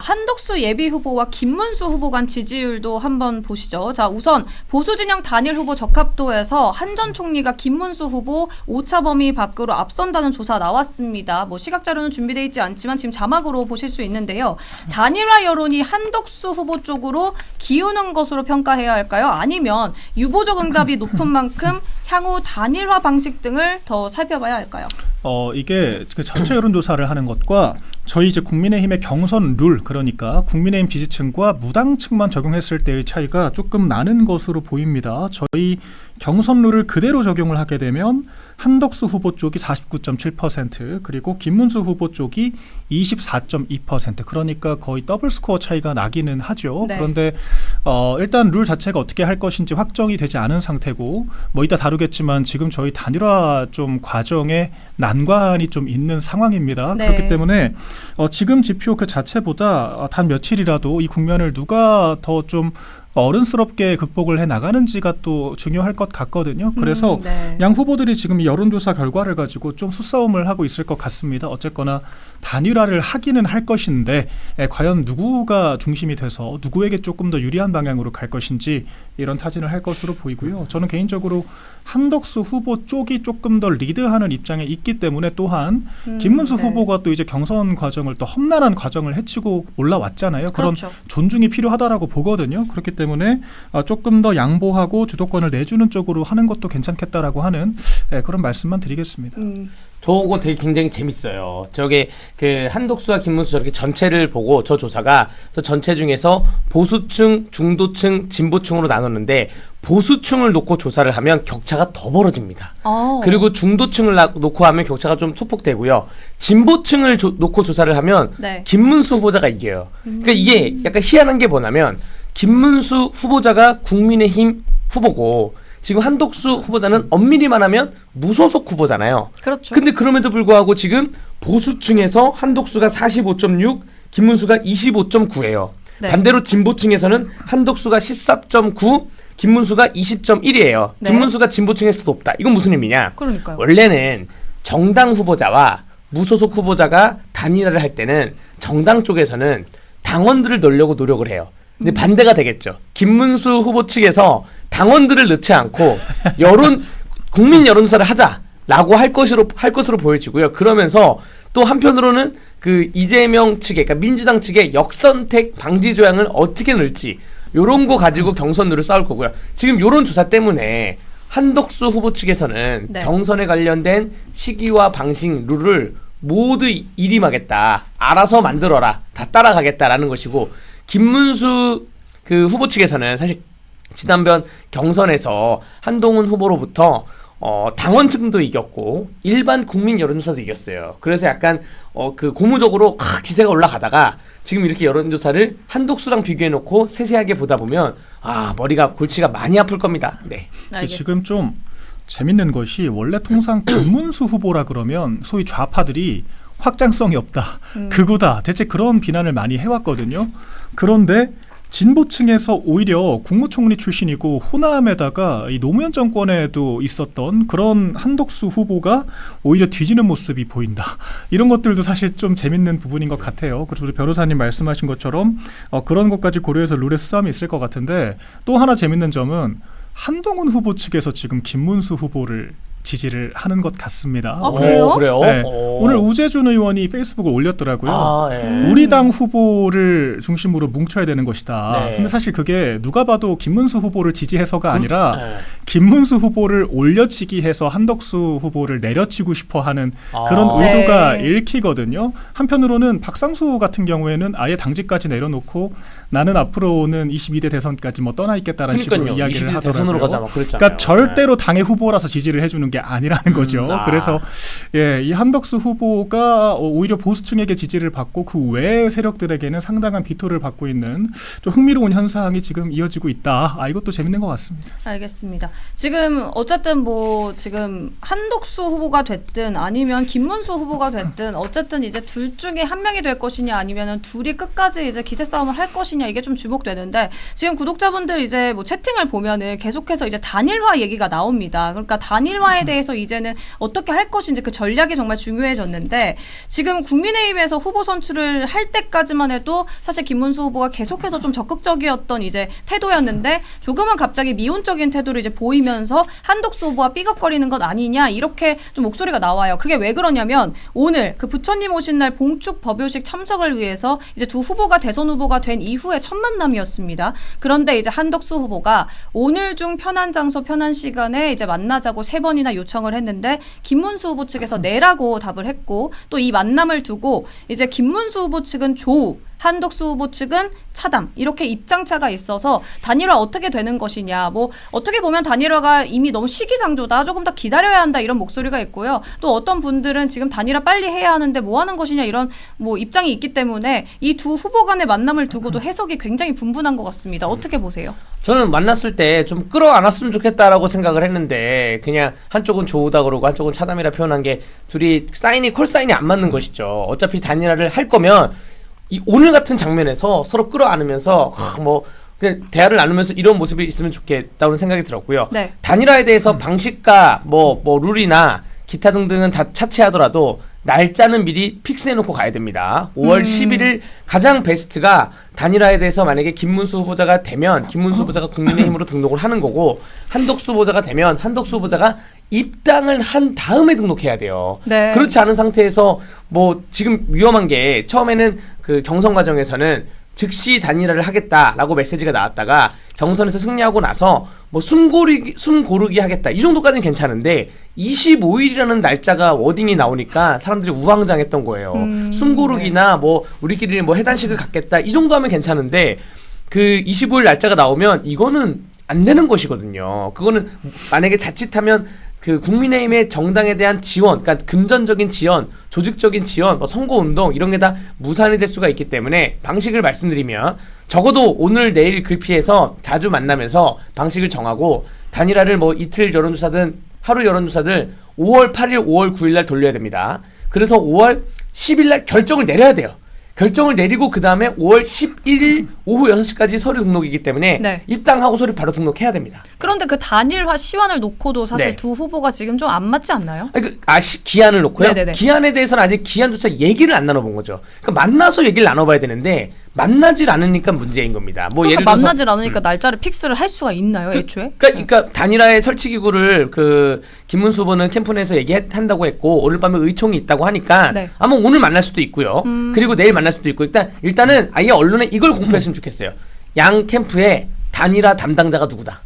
한덕수 예비 후보와 김문수 후보 간 지지율도 한번 보시죠. 자, 우선 보수 진영 단일 후보 적합도에서 한 전 총리가 김문수 후보 오차 범위 밖으로 앞선다는 조사 나왔습니다. 뭐 시각 자료는 준비되어 있지 않지만 지금 자막으로 보실 수 있는데요. 단일화 여론이 한덕수 후보 쪽으로 기우는 것으로 평가해야 할까요? 아니면 유보적 응답이 높은 만큼 향후 단일화 방식 등을 더 살펴봐야 할까요? 이게 그 전체 여론조사를 하는 것과 저희 이제 국민의힘의 경선 룰, 그러니까 국민의힘 지지층과 무당층만 적용했을 때의 차이가 조금 나는 것으로 보입니다. 저희 경선 룰을 그대로 적용을 하게 되면 한덕수 후보 쪽이 49.7%, 그리고 김문수 후보 쪽이 24.2%, 그러니까 거의 더블 스코어 차이가 나기는 하죠. 네. 그런데 일단 룰 자체가 어떻게 할 것인지 확정이 되지 않은 상태고, 뭐 이따 다루겠지만 지금 저희 단일화 좀 과정에 난관이 좀 있는 상황입니다. 네. 그렇기 때문에 지금 지표 그 자체보다 단 며칠이라도 이 국면을 누가 더 좀 어른스럽게 극복을 해 나가는지가 또 중요할 것 같거든요. 그래서 네. 양 후보들이 지금 이 여론조사 결과를 가지고 좀 수싸움을 하고 있을 것 같습니다. 어쨌거나 단일화를 하기는 할 것인데 과연 누구가 중심이 돼서 누구에게 조금 더 유리한 방향으로 갈 것인지 이런 타진을 할 것으로 보이고요. 저는 개인적으로 한덕수 후보 쪽이 조금 더 리드하는 입장에 있기 때문에, 또한 김문수 네. 후보가 또 이제 경선 과정을 또 험난한 과정을 헤치고 올라왔잖아요. 그런 그렇죠. 존중이 필요하다라고 보거든요. 그렇기 때문에 조금 더 양보하고 주도권을 내주는 쪽으로 하는 것도 괜찮겠다라고 하는 그런 말씀만 드리겠습니다. 저거 되게 굉장히 재밌어요. 저게 그 한덕수와 김문수 저렇게 전체를 보고 저 조사가 저 전체 중에서 보수층, 중도층, 진보층으로 나눴는데 보수층을 놓고 조사를 하면 격차가 더 벌어집니다. 그리고 중도층을 놓고 하면 격차가 좀 소폭되고요. 진보층을 놓고 조사를 하면 네. 김문수 후보자가 이겨요. 그러니까 이게 약간 희한한 게 뭐냐면 김문수 후보자가 국민의힘 후보고 지금 한덕수 후보자는 엄밀히 말하면 무소속 후보잖아요. 그렇죠. 근데 그럼에도 불구하고 지금 보수층에서 한덕수가 45.6, 김문수가 25.9예요. 네. 반대로 진보층에서는 한덕수가 14.9, 김문수가 20.1이에요. 네. 김문수가 진보층에서 높다. 이건 무슨 의미냐? 그러니까요. 원래는 정당 후보자와 무소속 후보자가 단일화를 할 때는 정당 쪽에서는 당원들을 넣으려고 노력을 해요. 근데 반대가 되겠죠. 김문수 후보 측에서 당원들을 넣지 않고 국민 여론조사를 하자라고 할 것으로 보여지고요. 그러면서 또 한편으로는 그 이재명 측에, 그러니까 민주당 측의 역선택 방지 조항을 어떻게 넣을지 요런 거 가지고 경선룰을 싸울 거고요. 지금 요런 조사 때문에 한덕수 후보 측에서는 네. 경선에 관련된 시기와 방식 룰을 모두 일임하겠다. 알아서 만들어라. 다 따라가겠다라는 것이고, 김문수 그 후보 측에서는 사실 지난번 경선에서 한동훈 후보로부터 당원층도 이겼고 일반 국민 여론조사도 이겼어요. 그래서 약간 그 고무적으로 기세가 올라가다가 지금 이렇게 여론조사를 한덕수랑 비교해놓고 세세하게 보다 보면 골치가 많이 아플 겁니다. 네. 지금 좀 재밌는 것이, 원래 통상 김문수 후보라 그러면 소위 좌파들이 확장성이 없다, 극우다, 대체 그런 비난을 많이 해왔거든요. 그런데 진보층에서 오히려 국무총리 출신이고 호남에다가 이 노무현 정권에도 있었던 그런 한덕수 후보가 오히려 뒤지는 모습이 보인다. 이런 것들도 사실 좀 재밌는 부분인 것 같아요. 그래서 우리 변호사님 말씀하신 것처럼 그런 것까지 고려해서 룰의 수싸움이 있을 것 같은데, 또 하나 재밌는 점은 한동훈 후보 측에서 지금 김문수 후보를 지지를 하는 것 같습니다. 그래요? 그래요? 네. 오늘 우재준 의원이 페이스북을 올렸더라고요. 우리 당 후보를 중심으로 뭉쳐야 되는 것이다. 네. 근데 사실 그게 누가 봐도 김문수 후보를 지지해서가 아니라 김문수 후보를 올려치기 해서 한덕수 후보를 내려치고 싶어하는 그런 의도가 네. 읽히거든요. 한편으로는 박상수 같은 경우에는 아예 당직까지 내려놓고 나는 앞으로는 22대 대선까지 뭐 떠나 있겠다라는 식으로 이야기를 하더라고요. 대선으로 가자 막 그랬잖아요. 그러니까 절대로 당의 후보라서 지지를 해주는 게 아니라는 거죠. 그래서 이 한덕수 후보가 오히려 보수층에게 지지를 받고 그 외의 세력들에게는 상당한 비토를 받고 있는 좀 흥미로운 현상이 지금 이어지고 있다. 이것도 재밌는 것 같습니다. 알겠습니다. 지금 어쨌든 지금 한덕수 후보가 됐든 아니면 김문수 후보가 됐든 어쨌든 이제 둘 중에 한 명이 될 것이냐 아니면은 둘이 끝까지 이제 기세 싸움을 할 것이냐, 이게 좀 주목되는데, 지금 구독자분들 이제 채팅을 보면은 계속해서 이제 단일화 얘기가 나옵니다. 그러니까 단일화에 단일화에 대해서 이제는 어떻게 할 것인지 그 전략이 정말 중요해졌는데 지금 국민의힘에서 후보 선출을 할 때까지만 해도 사실 김문수 후보가 계속해서 좀 적극적이었던 이제 태도였는데 조금은 갑자기 미온적인 태도를 이제 보이면서 한덕수 후보와 삐걱거리는 것 아니냐 이렇게 좀 목소리가 나와요. 그게 왜 그러냐면 오늘 그 부처님 오신 날 봉축 법요식 참석을 위해서 이제 두 후보가 대선 후보가 된 이후에 첫 만남이었습니다. 그런데 이제 한덕수 후보가 오늘 중 편한 장소 편한 시간에 이제 만나자고 3번이나 요청을 했는데 김문수 후보 측에서 네라고 답을 했고 또 이 만남을 두고 이제 김문수 후보 측은 조우 한덕수 후보 측은 차담 이렇게 입장차가 있어서 단일화 어떻게 되는 것이냐 뭐 어떻게 보면 단일화가 이미 너무 시기상조다 조금 더 기다려야 한다 이런 목소리가 있고요. 또 어떤 분들은 지금 단일화 빨리 해야 하는데 뭐 하는 것이냐 이런 뭐 입장이 있기 때문에 이 두 후보 간의 만남을 두고도 해석이 굉장히 분분한 것 같습니다. 어떻게 보세요? 저는 만났을 때 좀 끌어안았으면 좋겠다라고 생각을 했는데 그냥 한쪽은 조우다 그러고 한쪽은 차담이라 표현한 게 둘이 콜사인이 안 맞는 것이죠. 어차피 단일화를 할 거면 이 오늘 같은 장면에서 서로 끌어안으면서 뭐 그냥 대화를 나누면서 이런 모습이 있으면 좋겠다는 생각이 들었고요. 네. 단일화에 대해서 방식과 뭐 룰이나 기타 등등은 다 차치하더라도 날짜는 미리 픽스해놓고 가야 됩니다. 5월 11일 가장 베스트가 단일화에 대해서 만약에 김문수 후보자가 되면 김문수 후보자가 국민의힘으로 등록을 하는 거고 한덕수 후보자가 되면 한덕수 후보자가 입당을 한 다음에 등록해야 돼요. 네. 그렇지 않은 상태에서 뭐 지금 위험한 게 처음에는 그 경선 과정에서는 즉시 단일화를 하겠다라고 메시지가 나왔다가 경선에서 승리하고 나서 뭐 숨 고르기 하겠다 이 정도까지는 괜찮은데 25일이라는 날짜가 워딩이 나오니까 사람들이 우왕좌왕했던 거예요. 숨 고르기나 뭐 우리끼리 뭐 해단식을 갖겠다 이 정도 하면 괜찮은데 그 25일 날짜가 나오면 이거는 안 되는 것이거든요. 그거는 만약에 자칫하면 그 국민의힘의 정당에 대한 지원, 그러니까 금전적인 지원, 조직적인 지원, 뭐 선거운동 이런 게 다 무산이 될 수가 있기 때문에 방식을 말씀드리면 적어도 오늘 내일 글피해서 자주 만나면서 방식을 정하고 단일화를 뭐 이틀 여론조사든 하루 여론조사든 5월 8일, 5월 9일 날 돌려야 됩니다. 그래서 5월 10일 날 결정을 내려야 돼요. 결정을 내리고 그 다음에 5월 11일 오후 6시까지 서류 등록이기 때문에 네. 입당하고 서류 바로 등록해야 됩니다. 그런데 그 단일화 시완을 놓고도 사실 네. 두 후보가 지금 좀 안 맞지 않나요? 기한을 놓고요? 네네네. 기한에 대해서는 아직 기한조차 얘기를 안 나눠본 거죠. 그러니까 만나서 얘기를 나눠봐야 되는데 만나질 않으니까 문제인 겁니다. 뭐 그러니까 예를 들어서 만나질 않으니까 날짜를 픽스를 할 수가 있나요, 애초에? 그러니까 단일화의 설치기구를 그 김문수 후보는 캠프 내에서 얘기한다고 했고 오늘 밤에 의총이 있다고 하니까 네. 아마 오늘 만날 수도 있고요. 그리고 내일 만날 수도 있고 일단은 아예 언론에 이걸 공표했으면 좋겠어요. 양 캠프의 단일화 담당자가 누구다.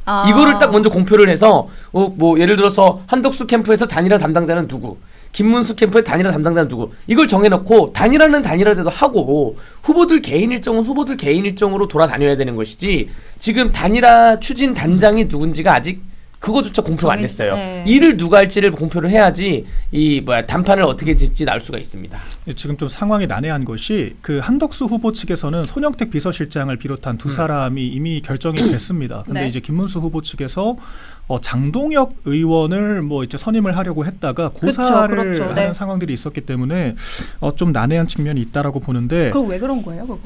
아. 이거를 딱 먼저 공표를 해서 뭐 예를 들어서 한덕수 캠프에서 단일화 담당자는 누구, 김문수 캠프의 단일화 담당자는 누구, 이걸 정해놓고 단일화는 단일화대로 하고 후보들 개인 일정은 후보들 개인 일정으로 돌아다녀야 되는 것이지 지금 단일화 추진 단장이 누군지가 아직 그거조차 공표가 안 됐어요. 네. 일을 누가 할지를 공표를 해야지 단판을 어떻게 짓지 나올 수가 있습니다. 지금 좀 상황이 난해한 것이 그 한덕수 후보 측에서는 손영택 비서실장을 비롯한 두 사람이 이미 결정이 됐습니다. 근데 네. 이제 김문수 후보 측에서 장동혁 의원을 뭐 이제 선임을 하려고 했다가 고사를 그렇죠. 하는 네. 상황들이 있었기 때문에 좀 난해한 측면이 있다라고 보는데 그럼 왜 그런 거예요, 그거?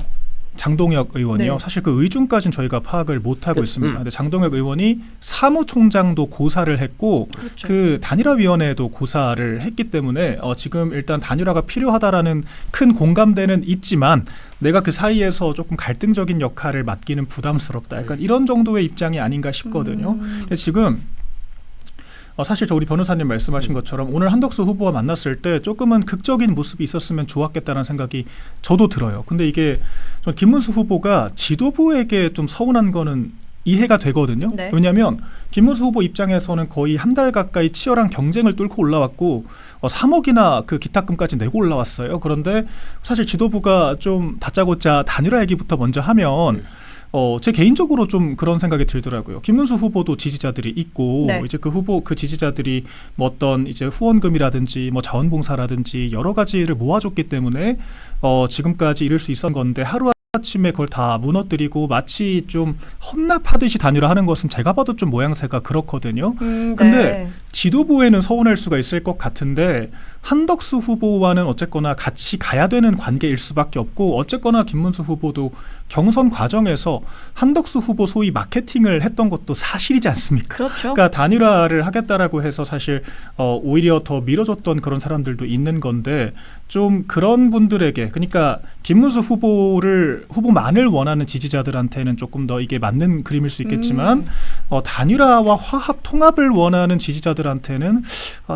장동혁 의원이요. 네. 사실 그 의중까지는 저희가 파악을 못하고 있습니다. 근데 장동혁 의원이 사무총장도 고사를 했고 그렇죠. 그 단일화위원회도 고사를 했기 때문에 지금 일단 단일화가 필요하다라는 큰 공감대는 있지만 내가 그 사이에서 조금 갈등적인 역할을 맡기는 부담스럽다. 약간 이런 정도의 입장이 아닌가 싶거든요. 근데 지금 사실 우리 변호사님 말씀하신 것처럼 오늘 한덕수 후보와 만났을 때 조금은 극적인 모습이 있었으면 좋았겠다는 생각이 저도 들어요. 근데 이게 전 김문수 후보가 지도부에게 좀 서운한 거는 이해가 되거든요. 네. 왜냐하면 김문수 후보 입장에서는 거의 한 달 가까이 치열한 경쟁을 뚫고 올라왔고 3억이나 그 기탁금까지 내고 올라왔어요. 그런데 사실 지도부가 좀 다짜고짜 단일화 얘기부터 먼저 하면 제 개인적으로 좀 그런 생각이 들더라고요. 김문수 후보도 지지자들이 있고 네. 이제 그 지지자들이 뭐 어떤 이제 후원금이라든지 뭐 자원봉사라든지 여러 가지를 모아줬기 때문에 지금까지 이룰 수 있었던 건데 하루아침에 그걸 다 무너뜨리고 마치 좀 헌납하듯이 단일화하는 것은 제가 봐도 좀 모양새가 그렇거든요. 근데 네. 지도부에는 서운할 수가 있을 것 같은데 한덕수 후보와는 어쨌거나 같이 가야 되는 관계일 수밖에 없고 어쨌거나 김문수 후보도 경선 과정에서 한덕수 후보 소위 마케팅을 했던 것도 사실이지 않습니까? 그렇죠. 그러니까 단일화를 하겠다라고 해서 사실 오히려 더 밀어줬던 그런 사람들도 있는 건데 좀 그런 분들에게 그러니까 김문수 후보만을 원하는 지지자들한테는 조금 더 이게 맞는 그림일 수 있겠지만 단일화와 화합 통합을 원하는 지지자들한테는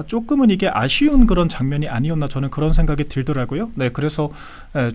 조금은 이게 아쉬운 그런 장면이 아니었나 저는 그런 생각이 들더라고요. 네, 그래서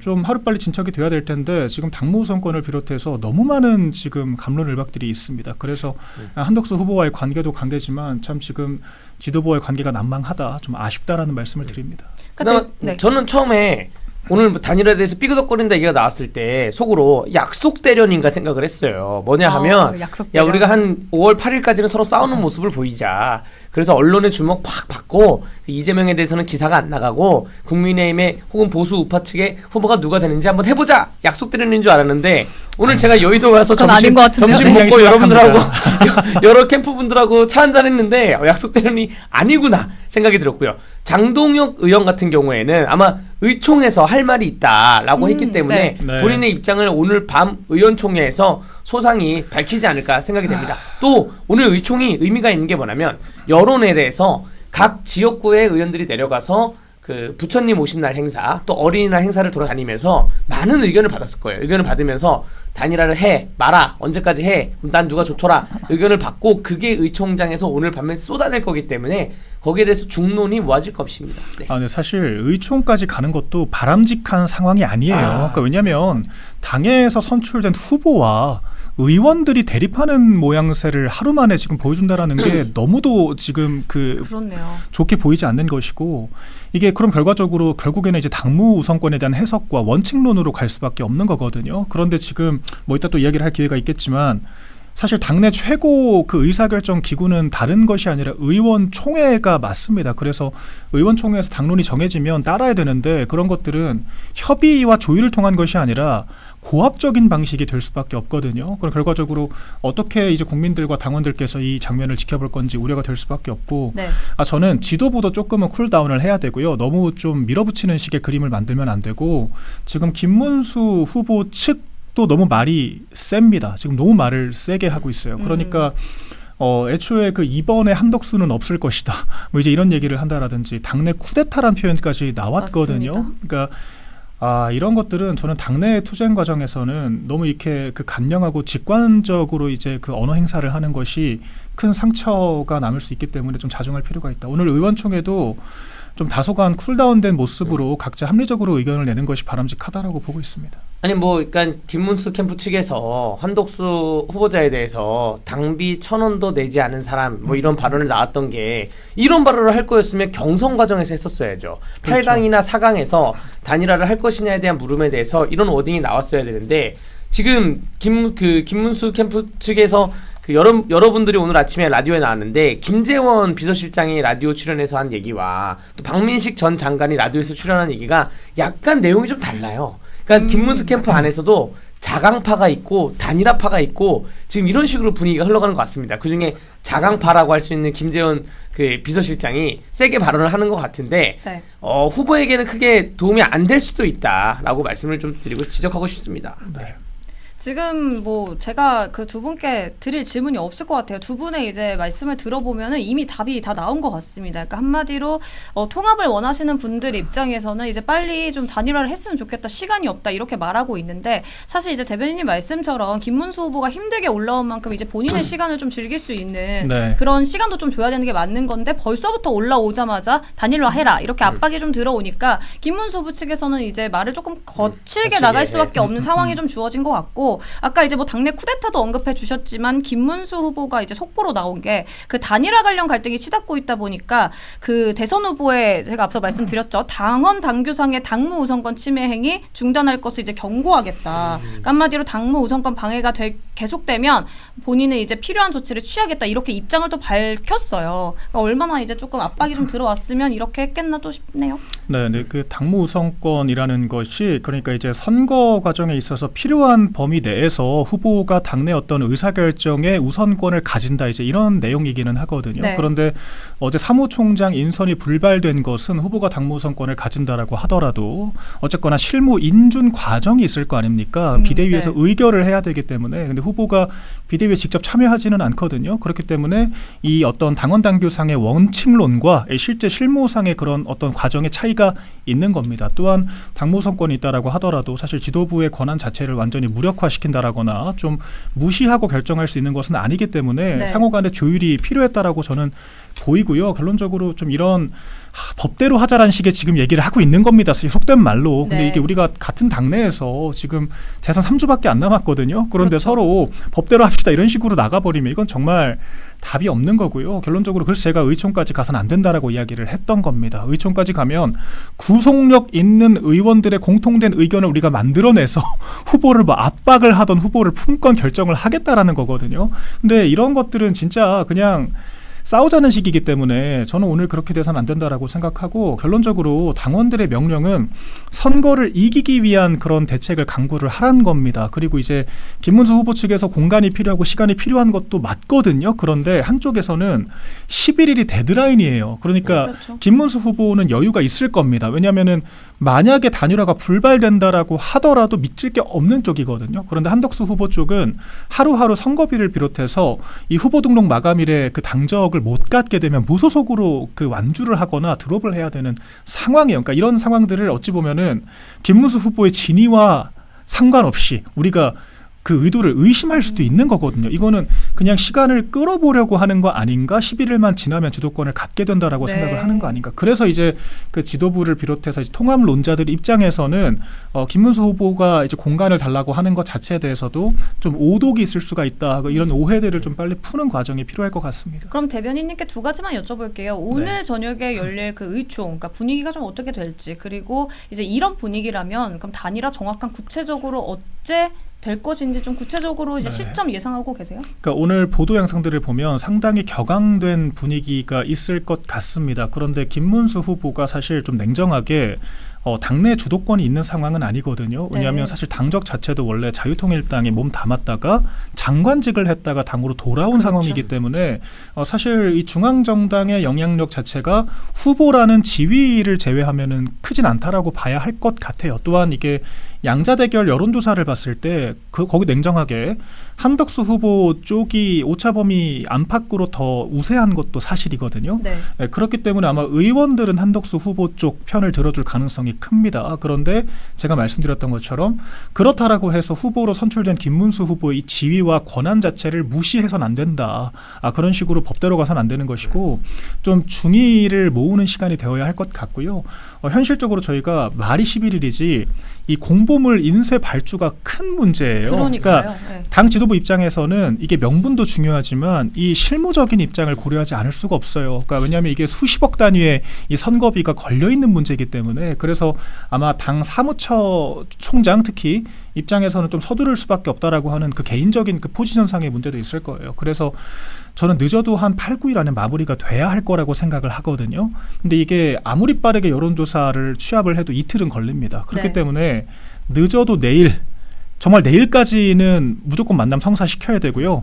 좀 하루빨리 진척이 돼야 될 텐데 지금 당무 우선권을 비롯해서 너무 많은 지금 갑론을박들이 있습니다. 그래서 한덕수 후보와의 관계도 관계지만 참 지금 지도부와의 관계가 난망하다, 좀 아쉽다라는 말씀을 드립니다. 그다음 네. 저는 처음에 오늘 단일화에 대해서 삐그덕거린다 얘기가 나왔을 때 속으로 약속 대련인가 생각을 했어요. 뭐냐 하면 약속 야 대련. 우리가 한 5월 8일까지는 서로 싸우는 모습을 보이자. 그래서 언론의 주목 팍 받고 이재명에 대해서는 기사가 안 나가고 국민의힘의 혹은 보수 우파 측의 후보가 누가 되는지 한번 해보자. 약속 대련인 줄 알았는데 오늘 제가 여의도 가서 그건 아닌 것 같은데요? 점심 굉장히 먹고 여러분들하고 심각합니다. 여러 캠프분들하고 차 한잔 했는데 약속 대련이 아니구나 생각이 들었고요. 장동혁 의원 같은 경우에는 아마 의총에서 할 말이 있다라고 했기 때문에 네. 본인의 입장을 오늘 밤 의원총회에서 소상히 밝히지 않을까 생각이 됩니다. 또 오늘 의총이 의미가 있는 게 뭐냐면 여론에 대해서 각 지역구의 의원들이 내려가서 그 부처님 오신 날 행사 또 어린이날 행사를 돌아다니면서 많은 의견을 받았을 거예요. 의견을 받으면서 단일화를 해 마라 언제까지 해 난 누가 좋더라 의견을 받고 그게 의총장에서 오늘 밤에 쏟아낼 거기 때문에 거기에 대해서 중론이 모아질 것입니다. 네. 네, 사실 의총까지 가는 것도 바람직한 상황이 아니에요. 그러니까 왜냐하면 당에서 선출된 후보와 의원들이 대립하는 모양새를 하루 만에 지금 보여준다라는 게 너무도 지금 그렇네요. 좋게 보이지 않는 것이고 이게 그럼 결과적으로 결국에는 이제 당무 우선권에 대한 해석과 원칙론으로 갈 수밖에 없는 거거든요. 그런데 지금 뭐 이따 또 이야기를 할 기회가 있겠지만 사실 당내 최고 그 의사결정 기구는 다른 것이 아니라 의원총회가 맞습니다. 그래서 의원총회에서 당론이 정해지면 따라야 되는데 그런 것들은 협의와 조율을 통한 것이 아니라 고압적인 방식이 될 수밖에 없거든요. 그럼 결과적으로 어떻게 이제 국민들과 당원들께서 이 장면을 지켜볼 건지 우려가 될 수밖에 없고 네. 저는 지도부도 조금은 쿨다운을 해야 되고요. 너무 좀 밀어붙이는 식의 그림을 만들면 안 되고 지금 김문수 후보 측 또 너무 말이 셉니다. 지금 너무 말을 세게 하고 있어요. 그러니까 애초에 그 이번에 한덕수는 없을 것이다. 뭐 이제 이런 얘기를 한다라든지 당내 쿠데타란 표현까지 나왔거든요. 맞습니다. 그러니까 이런 것들은 저는 당내 투쟁 과정에서는 너무 이렇게 그 간명하고 직관적으로 이제 그 언어 행사를 하는 것이 큰 상처가 남을 수 있기 때문에 좀 자중할 필요가 있다. 오늘 의원총회도 좀 다소간 쿨다운된 모습으로 각자 합리적으로 의견을 내는 것이 바람직하다라고 보고 있습니다. 아니 뭐 그러니까 김문수 캠프 측에서 한덕수 후보자에 대해서 당비 1,000원도 내지 않은 사람 뭐 이런 발언을 나왔던 게 이런 발언을 할 거였으면 경선 과정에서 했었어야죠. 그렇죠. 8강이나 4강에서 단일화를 할 것이냐에 대한 물음에 대해서 이런 워딩이 나왔어야 되는데 지금 김문수 캠프 측에서 여러분들이 오늘 아침에 라디오에 나왔는데 김재원 비서실장이 라디오 출연해서 한 얘기와 또 박민식 전 장관이 라디오에서 출연한 얘기가 약간 내용이 좀 달라요. 그러니까 김문수 캠프 안에서도 자강파가 있고 단일화파가 있고 지금 이런 식으로 분위기가 흘러가는 것 같습니다. 그중에 자강파라고 할 수 있는 김재원 그 비서실장이 세게 발언을 하는 것 같은데 네. 후보에게는 크게 도움이 안 될 수도 있다라고 말씀을 좀 드리고 지적하고 싶습니다. 네. 지금 뭐 제가 그 두 분께 드릴 질문이 없을 것 같아요. 두 분의 이제 말씀을 들어보면은 이미 답이 다 나온 것 같습니다. 그러니까 한마디로 통합을 원하시는 분들 입장에서는 이제 빨리 좀 단일화를 했으면 좋겠다. 시간이 없다. 이렇게 말하고 있는데 사실 이제 대변인님 말씀처럼 김문수 후보가 힘들게 올라온 만큼 이제 본인의 시간을 좀 즐길 수 있는 네. 그런 시간도 좀 줘야 되는 게 맞는 건데 벌써부터 올라오자마자 단일화 해라. 이렇게 압박이 좀 들어오니까 김문수 후보 측에서는 이제 말을 조금 거칠게 나갈 수밖에 없는 상황이 좀 주어진 것 같고 아까 이제 뭐 당내 쿠데타도 언급해 주셨지만 김문수 후보가 이제 속보로 나온 게 그 단일화 관련 갈등이 치닫고 있다 보니까 그 대선 후보에 제가 앞서 말씀드렸죠. 당원 당규상의 당무 우선권 침해 행위 중단할 것을 이제 경고하겠다. 그러니까 한마디로 당무 우선권 방해가 계속되면 본인은 이제 필요한 조치를 취하겠다. 이렇게 입장을 또 밝혔어요. 그러니까 얼마나 이제 조금 압박이 좀 들어왔으면 이렇게 했겠나 또 싶네요. 네, 그 당무 우선권이라는 것이 그러니까 이제 선거 과정에 있어서 필요한 범위 내에서 후보가 당내 어떤 의사결정에 우선권을 가진다 이제 이런 내용이기는 하거든요. 네. 그런데 어제 사무총장 인선이 불발된 것은 후보가 당무 우선권을 가진다라고 하더라도 어쨌거나 실무 인준 과정이 있을 거 아닙니까? 비대위에서 네. 의결을 해야 되기 때문에 근데 후보가 비대위에 직접 참여하지는 않거든요. 그렇기 때문에 이 어떤 당원 당규상의 원칙론과 실제 실무상의 그런 어떤 과정의 차이가 있는 겁니다. 또한 당무 우선권이 있다라고 하더라도 사실 지도부의 권한 자체를 완전히 무력화시킨다라거나 좀 무시하고 결정할 수 있는 것은 아니기 때문에 네. 상호간의 조율이 필요했다라고 저는 보이고요. 결론적으로 좀 이런 법대로 하자라는 식의 지금 얘기를 하고 있는 겁니다. 사실 속된 말로. 근데 네. 이게 우리가 같은 당내에서 지금 대선 3주밖에 안 남았거든요. 그런데 그렇죠. 서로 법대로 합시다 이런 식으로 나가버리면 이건 정말 답이 없는 거고요. 결론적으로 그래서 제가 의총까지 가서는 안 된다라고 이야기를 했던 겁니다. 의총까지 가면 구속력 있는 의원들의 공통된 의견을 우리가 만들어내서 후보를 뭐 압박을 하던 후보를 품건 결정을 하겠다라는 거거든요. 근데 이런 것들은 진짜 그냥 싸우자는 식이기 때문에 저는 오늘 그렇게 돼서는 안 된다라고 생각하고 결론적으로 당원들의 명령은 선거를 이기기 위한 그런 대책을 강구를 하라는 겁니다. 그리고 이제 김문수 후보 측에서 공간이 필요하고 시간이 필요한 것도 맞거든요. 그런데 한쪽에서는 11일이 데드라인이에요. 그러니까 그렇죠. 김문수 후보는 여유가 있을 겁니다. 왜냐하면은 만약에 단일화가 불발된다라고 하더라도 믿질 게 없는 쪽이거든요. 그런데 한덕수 후보 쪽은 하루하루 선거비를 비롯해서 이 후보 등록 마감일에 그 당적을 못 갖게 되면 무소속으로 그 완주를 하거나 드롭을 해야 되는 상황이에요. 그러니까 이런 상황들을 어찌 보면은 김문수 후보의 진위와 상관없이 우리가 그 의도를 의심할 수도 있는 거거든요. 이거는 그냥 시간을 끌어보려고 하는 거 아닌가? 11일만 지나면 주도권을 갖게 된다라고 네. 생각을 하는 거 아닌가? 그래서 이제 그 지도부를 비롯해서 이제 통합론자들 입장에서는 김문수 후보가 이제 공간을 달라고 하는 것 자체에 대해서도 좀 오독이 있을 수가 있다. 이런 오해들을 좀 빨리 푸는 과정이 필요할 것 같습니다. 그럼 대변인님께 두 가지만 여쭤볼게요. 오늘 네. 저녁에 열릴 그 의총, 그러니까 분위기가 좀 어떻게 될지, 그리고 이제 이런 분위기라면 그럼 단일화 정확한 구체적으로 어째 될 것인지 좀 구체적으로 이제 네. 시점 예상하고 계세요? 그러니까 오늘 보도 영상들을 보면 상당히 격앙된 분위기가 있을 것 같습니다. 그런데 김문수 후보가 사실 좀 냉정하게 당내 주도권이 있는 상황은 아니거든요. 왜냐하면 네. 사실 당적 자체도 원래 자유통일당에 몸 담았다가 장관직을 했다가 당으로 돌아온 그렇죠. 상황이기 때문에 사실 이 중앙정당의 영향력 자체가 후보라는 지위를 제외하면은 크진 않다라고 봐야 할 것 같아요. 또한 이게 양자대결 여론조사를 봤을 때 거기 냉정하게 한덕수 후보 쪽이 오차범위 안팎으로 더 우세한 것도 사실이거든요. 네. 네, 그렇기 때문에 아마 의원들은 한덕수 후보 쪽 편을 들어줄 가능성이 큽니다. 그런데 제가 말씀드렸던 것처럼 그렇다라고 해서 후보로 선출된 김문수 후보의 이 지위와 권한 자체를 무시해서는 안 된다. 그런 식으로 법대로 가서는 안 되는 것이고 좀 중의를 모으는 시간이 되어야 할 것 같고요. 현실적으로 저희가 말이 11일이지 이 공보물 인쇄 발주가 큰 문제예요. 그러니까요. 그러니까 네. 당 지도부 입장에서는 이게 명분도 중요하지만 이 실무적인 입장을 고려하지 않을 수가 없어요. 그러니까 왜냐하면 이게 수십억 단위의 이 선거비가 걸려 있는 문제이기 때문에 그래서 아마 당 사무처 총장 특히 입장에서는 좀 서두를 수밖에 없다라고 하는 그 개인적인 그 포지션상의 문제도 있을 거예요. 그래서 저는 늦어도 한 8, 9일 안에 마무리가 돼야 할 거라고 생각을 하거든요. 근데 이게 아무리 빠르게 여론조사를 취합을 해도 이틀은 걸립니다. 그렇기 네. 때문에 늦어도 내일 정말 내일까지는 무조건 만남 성사시켜야 되고요.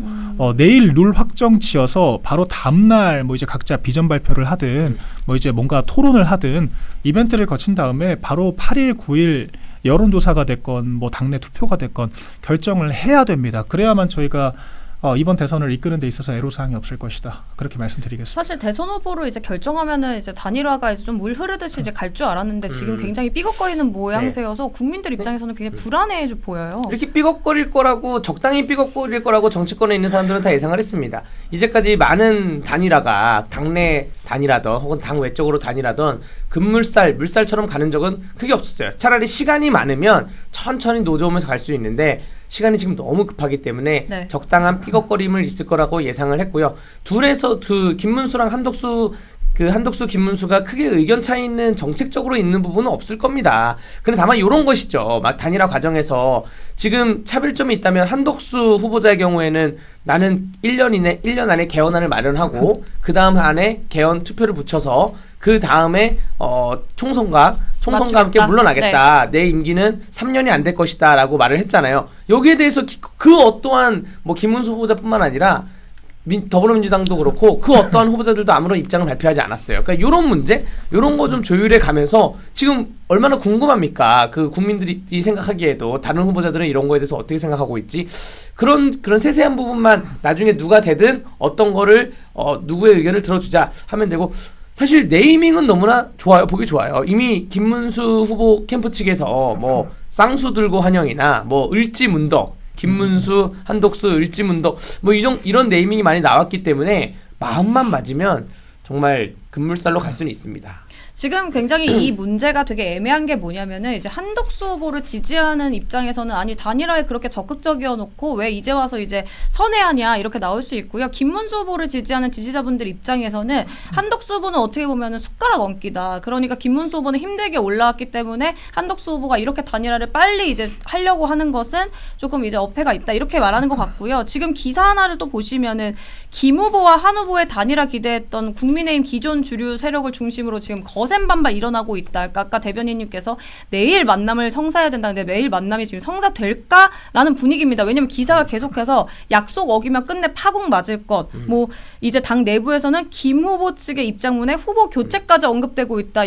내일 룰 확정 지어서 바로 다음날 뭐 이제 각자 비전 발표를 하든 뭐 이제 뭔가 토론을 하든 이벤트를 거친 다음에 바로 8일, 9일 여론조사가 됐건 뭐 당내 투표가 됐건 결정을 해야 됩니다. 그래야만 저희가 이번 대선을 이끄는 데 있어서 애로사항이 없을 것이다. 그렇게 말씀드리겠습니다. 사실 대선 후보로 이제 결정하면은 이제 단일화가 이제 좀 물 흐르듯이 이제 갈 줄 알았는데 지금 굉장히 삐걱거리는 모양새여서 국민들 입장에서는 굉장히 불안해 보여요. 이렇게 삐걱거릴 거라고 적당히 삐걱거릴 거라고 정치권에 있는 사람들은 다 예상을 했습니다. 이제까지 많은 단일화가 당내 단일화든 혹은 당 외적으로 단일화든 물살처럼 가는 적은 크게 없었어요. 차라리 시간이 많으면 천천히 노져오면서 갈 수 있는데 시간이 지금 너무 급하기 때문에 네. 적당한 삐걱거림을 있을 거라고 예상을 했고요. 김문수랑 한덕수 그 한덕수, 김문수가 크게 의견 차이 있는 정책적으로 있는 부분은 없을 겁니다. 근데 다만 이런 것이죠. 막 단일화 과정에서 지금 차별점이 있다면 한덕수 후보자의 경우에는 나는 1년 안에 개헌안을 마련하고 그 다음 안에 개헌 투표를 붙여서 그 다음에 총선과 함께 맞추겠다. 물러나겠다. 내 임기는 3년이 안 될 것이다라고 말을 했잖아요. 여기에 대해서 그 어떠한 뭐 김문수 후보자뿐만 아니라 더불어민주당도 그렇고 그 어떠한 후보자들도 아무런 입장을 발표하지 않았어요. 그러니까 이런 문제, 이런 거 좀 조율해 가면서 지금 얼마나 궁금합니까? 그 국민들이 생각하기에도 다른 후보자들은 이런 거에 대해서 어떻게 생각하고 있지? 그런 세세한 부분만 나중에 누가 되든 어떤 거를 누구의 의견을 들어주자 하면 되고. 사실 네이밍은 너무나 좋아요. 보기 좋아요. 이미 김문수 후보 캠프 측에서 뭐 쌍수 들고 환영이나 뭐 을지문덕, 김문수, 한덕수, 을지문덕 뭐 이런 네이밍이 많이 나왔기 때문에 마음만 맞으면 정말 급물살로 갈 수는 있습니다. 지금 굉장히 이 문제가 되게 애매한 게 뭐냐면은 이제 한덕수 후보를 지지하는 입장에서는 아니 단일화에 그렇게 적극적이어 놓고 왜 이제 와서 이제 선회하냐 이렇게 나올 수 있고요. 김문수 후보를 지지하는 지지자분들 입장에서는 한덕수 후보는 어떻게 보면은 숟가락 얹기다. 그러니까 김문수 후보는 힘들게 올라왔기 때문에 한덕수 후보가 이렇게 단일화를 빨리 이제 하려고 하는 것은 조금 이제 어폐가 있다. 이렇게 말하는 것 같고요. 지금 기사 하나를 또 보시면은 김 후보와 한 후보의 단일화 기대했던 국민의힘 기존 주류 세력을 중심으로 지금 거센 반발 일어나고 있다. 그러니까 아까 대변인님께서 내일 만남을 성사해야 된다는데 내일 만남이 지금 성사될까라는 분위기입니다. 왜냐하면 기사가 계속해서 약속 어기면 끝내 파국 맞을 것. 뭐 이제 당 내부에서는 김 후보 측의 입장문에 후보 교체까지 언급되고 있다.